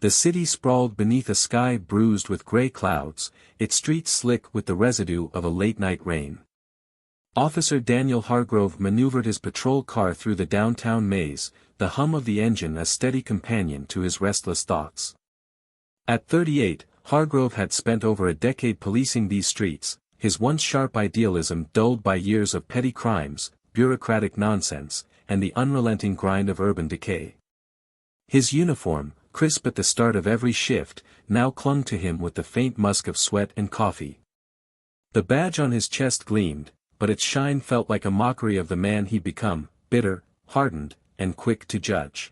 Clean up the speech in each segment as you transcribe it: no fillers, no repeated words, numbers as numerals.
The city sprawled beneath a sky bruised with gray clouds, its streets slick with the residue of a late-night rain. Officer Daniel Hargrove maneuvered his patrol car through the downtown maze, the hum of the engine a steady companion to his restless thoughts. At 38, Hargrove had spent over a decade policing these streets, his once sharp idealism dulled by years of petty crimes, bureaucratic nonsense, and the unrelenting grind of urban decay. His uniform, crisp at the start of every shift, now clung to him with the faint musk of sweat and coffee. The badge on his chest gleamed, but its shine felt like a mockery of the man he'd become, bitter, hardened, and quick to judge.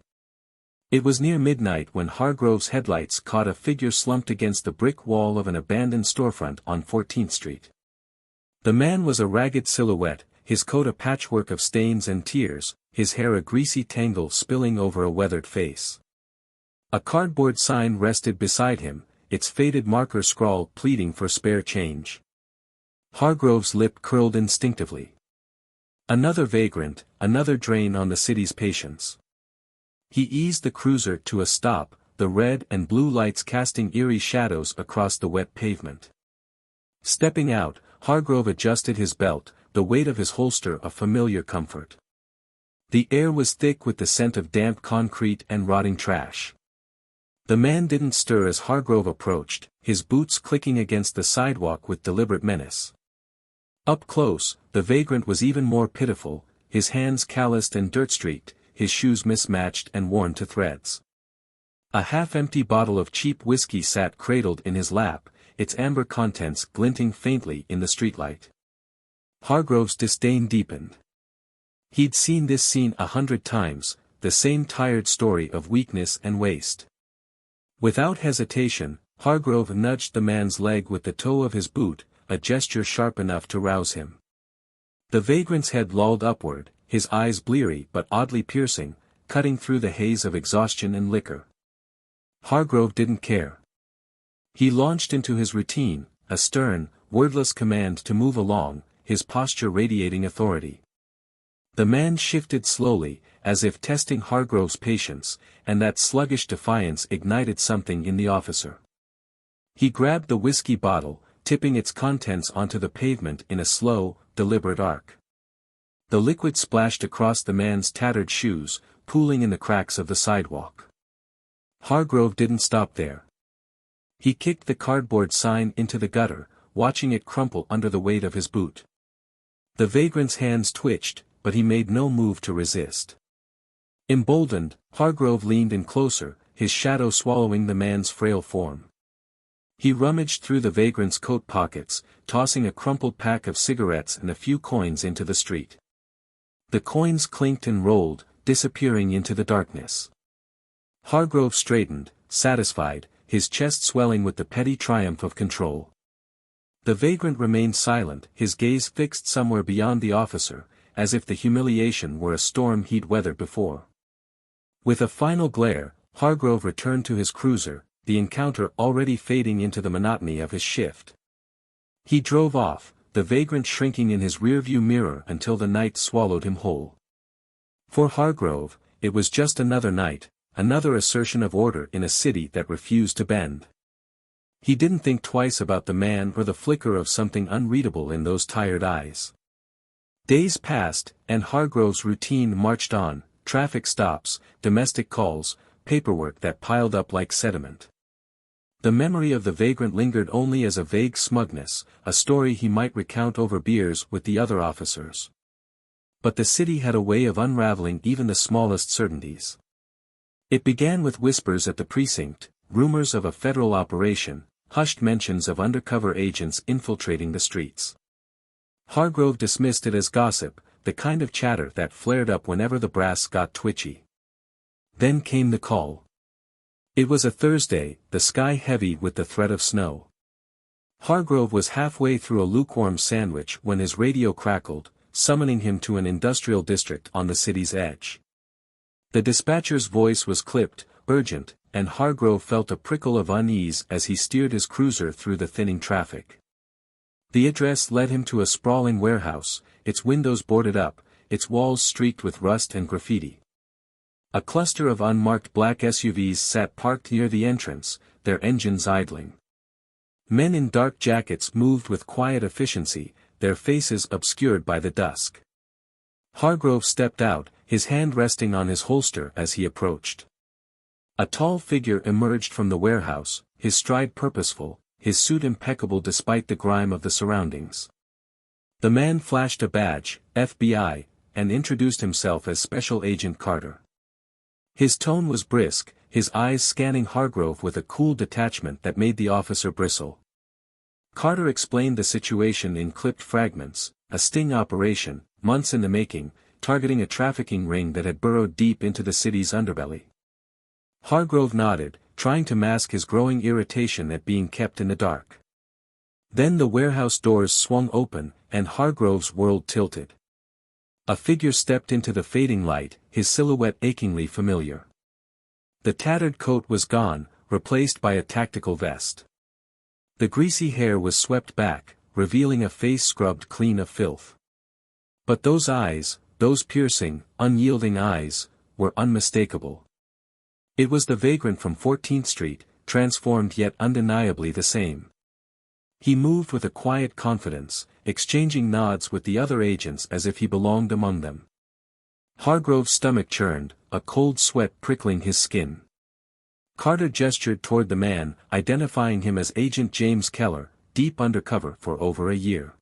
It was near midnight when Hargrove's headlights caught a figure slumped against the brick wall of an abandoned storefront on 14th Street. The man was a ragged silhouette, his coat a patchwork of stains and tears, his hair a greasy tangle spilling over a weathered face. A cardboard sign rested beside him, its faded marker scrawl pleading for spare change. Hargrove's lip curled instinctively. Another vagrant, another drain on the city's patience. He eased the cruiser to a stop, the red and blue lights casting eerie shadows across the wet pavement. Stepping out, Hargrove adjusted his belt, the weight of his holster a familiar comfort. The air was thick with the scent of damp concrete and rotting trash. The man didn't stir as Hargrove approached, his boots clicking against the sidewalk with deliberate menace. Up close, the vagrant was even more pitiful, his hands calloused and dirt-streaked, his shoes mismatched and worn to threads. A half-empty bottle of cheap whiskey sat cradled in his lap, its amber contents glinting faintly in the streetlight. Hargrove's disdain deepened. He'd seen this scene 100 times, the same tired story of weakness and waste. Without hesitation, Hargrove nudged the man's leg with the toe of his boot, a gesture sharp enough to rouse him. The vagrant's head lolled upward, his eyes bleary but oddly piercing, cutting through the haze of exhaustion and liquor. Hargrove didn't care. He launched into his routine, a stern, wordless command to move along, his posture radiating authority. The man shifted slowly, as if testing Hargrove's patience, and that sluggish defiance ignited something in the officer. He grabbed the whiskey bottle, tipping its contents onto the pavement in a slow, deliberate arc. The liquid splashed across the man's tattered shoes, pooling in the cracks of the sidewalk. Hargrove didn't stop there. He kicked the cardboard sign into the gutter, watching it crumple under the weight of his boot. The vagrant's hands twitched, but he made no move to resist. Emboldened, Hargrove leaned in closer, his shadow swallowing the man's frail form. He rummaged through the vagrant's coat pockets, tossing a crumpled pack of cigarettes and a few coins into the street. The coins clinked and rolled, disappearing into the darkness. Hargrove straightened, satisfied, his chest swelling with the petty triumph of control. The vagrant remained silent, his gaze fixed somewhere beyond the officer, as if the humiliation were a storm he'd weathered before. With a final glare, Hargrove returned to his cruiser, the encounter already fading into the monotony of his shift. He drove off, the vagrant shrinking in his rearview mirror until the night swallowed him whole. For Hargrove, it was just another night, another assertion of order in a city that refused to bend. He didn't think twice about the man or the flicker of something unreadable in those tired eyes. Days passed, and Hargrove's routine marched on, traffic stops, domestic calls, paperwork that piled up like sediment. The memory of the vagrant lingered only as a vague smugness, a story he might recount over beers with the other officers. But the city had a way of unraveling even the smallest certainties. It began with whispers at the precinct, rumors of a federal operation, hushed mentions of undercover agents infiltrating the streets. Hargrove dismissed it as gossip, the kind of chatter that flared up whenever the brass got twitchy. Then came the call. It was a Thursday, the sky heavy with the threat of snow. Hargrove was halfway through a lukewarm sandwich when his radio crackled, summoning him to an industrial district on the city's edge. The dispatcher's voice was clipped, urgent, and Hargrove felt a prickle of unease as he steered his cruiser through the thinning traffic. The address led him to a sprawling warehouse, its windows boarded up, its walls streaked with rust and graffiti. A cluster of unmarked black SUVs sat parked near the entrance, their engines idling. Men in dark jackets moved with quiet efficiency, their faces obscured by the dusk. Hargrove stepped out, his hand resting on his holster as he approached. A tall figure emerged from the warehouse, his stride purposeful, his suit impeccable despite the grime of the surroundings. The man flashed a badge, FBI, and introduced himself as Special Agent Carter. His tone was brisk, his eyes scanning Hargrove with a cool detachment that made the officer bristle. Carter explained the situation in clipped fragments, a sting operation, months in the making, targeting a trafficking ring that had burrowed deep into the city's underbelly. Hargrove nodded, trying to mask his growing irritation at being kept in the dark. Then the warehouse doors swung open, and Hargrove's world tilted. A figure stepped into the fading light, his silhouette achingly familiar. The tattered coat was gone, replaced by a tactical vest. The greasy hair was swept back, revealing a face scrubbed clean of filth. But those eyes, those piercing, unyielding eyes, were unmistakable. It was the vagrant from 14th Street, transformed yet undeniably the same. He moved with a quiet confidence, exchanging nods with the other agents as if he belonged among them. Hargrove's stomach churned, a cold sweat prickling his skin. Carter gestured toward the man, identifying him as Agent James Keller, deep undercover for over a year.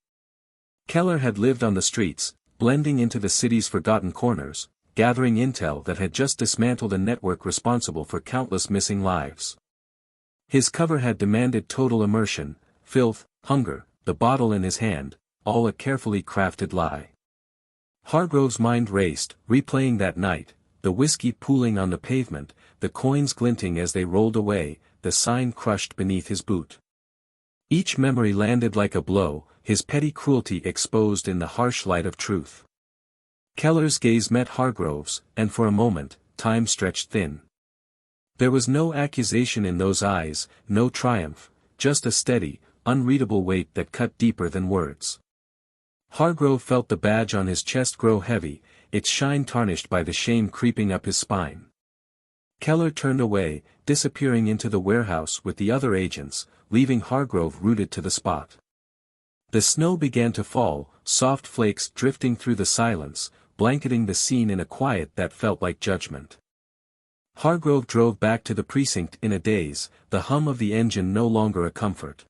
Keller had lived on the streets, blending into the city's forgotten corners, gathering intel that had just dismantled a network responsible for countless missing lives. His cover had demanded total immersion, filth, hunger, the bottle in his hand, all a carefully crafted lie. Hargrove's mind raced, replaying that night, the whiskey pooling on the pavement, the coins glinting as they rolled away, the sign crushed beneath his boot. Each memory landed like a blow, his petty cruelty exposed in the harsh light of truth. Keller's gaze met Hargrove's, and for a moment, time stretched thin. There was no accusation in those eyes, no triumph, just a steady, unreadable weight that cut deeper than words. Hargrove felt the badge on his chest grow heavy, its shine tarnished by the shame creeping up his spine. Keller turned away, disappearing into the warehouse with the other agents, leaving Hargrove rooted to the spot. The snow began to fall, soft flakes drifting through the silence, blanketing the scene in a quiet that felt like judgment. Hargrove drove back to the precinct in a daze, the hum of the engine no longer a comfort.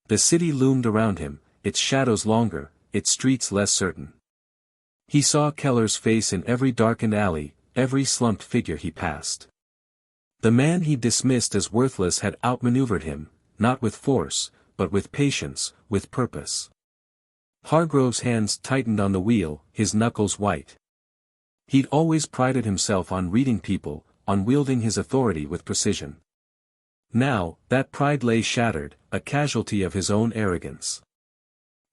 The city loomed around him, its shadows longer, its streets less certain. He saw Keller's face in every darkened alley, every slumped figure he passed. The man he dismissed as worthless had outmaneuvered him, not with force, but with patience, with purpose. Hargrove's hands tightened on the wheel, his knuckles white. He'd always prided himself on reading people, on wielding his authority with precision. Now, that pride lay shattered, a casualty of his own arrogance.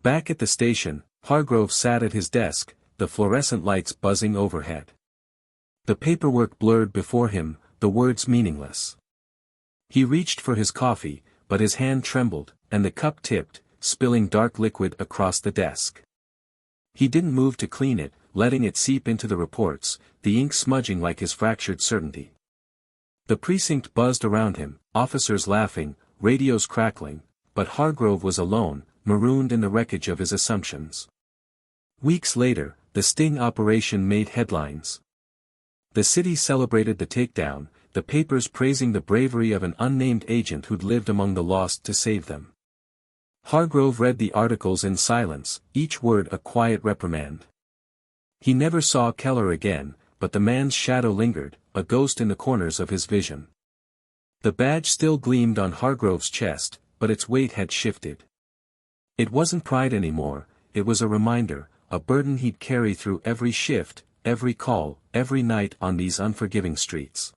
Back at the station, Hargrove sat at his desk, the fluorescent lights buzzing overhead. The paperwork blurred before him, the words meaningless. He reached for his coffee, but his hand trembled, and the cup tipped, spilling dark liquid across the desk. He didn't move to clean it, letting it seep into the reports, the ink smudging like his fractured certainty. The precinct buzzed around him, officers laughing, radios crackling, but Hargrove was alone, marooned in the wreckage of his assumptions. Weeks later, the sting operation made headlines. The city celebrated the takedown, the papers praising the bravery of an unnamed agent who'd lived among the lost to save them. Hargrove read the articles in silence, each word a quiet reprimand. He never saw Keller again, but the man's shadow lingered, a ghost in the corners of his vision. The badge still gleamed on Hargrove's chest, but its weight had shifted. It wasn't pride anymore, it was a reminder, a burden he'd carry through every shift, every call, every night on these unforgiving streets.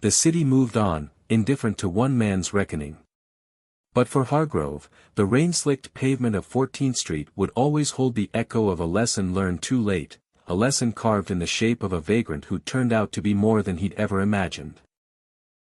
The city moved on, indifferent to one man's reckoning. But for Hargrove, the rain-slicked pavement of 14th Street would always hold the echo of a lesson learned too late, a lesson carved in the shape of a vagrant who turned out to be more than he'd ever imagined.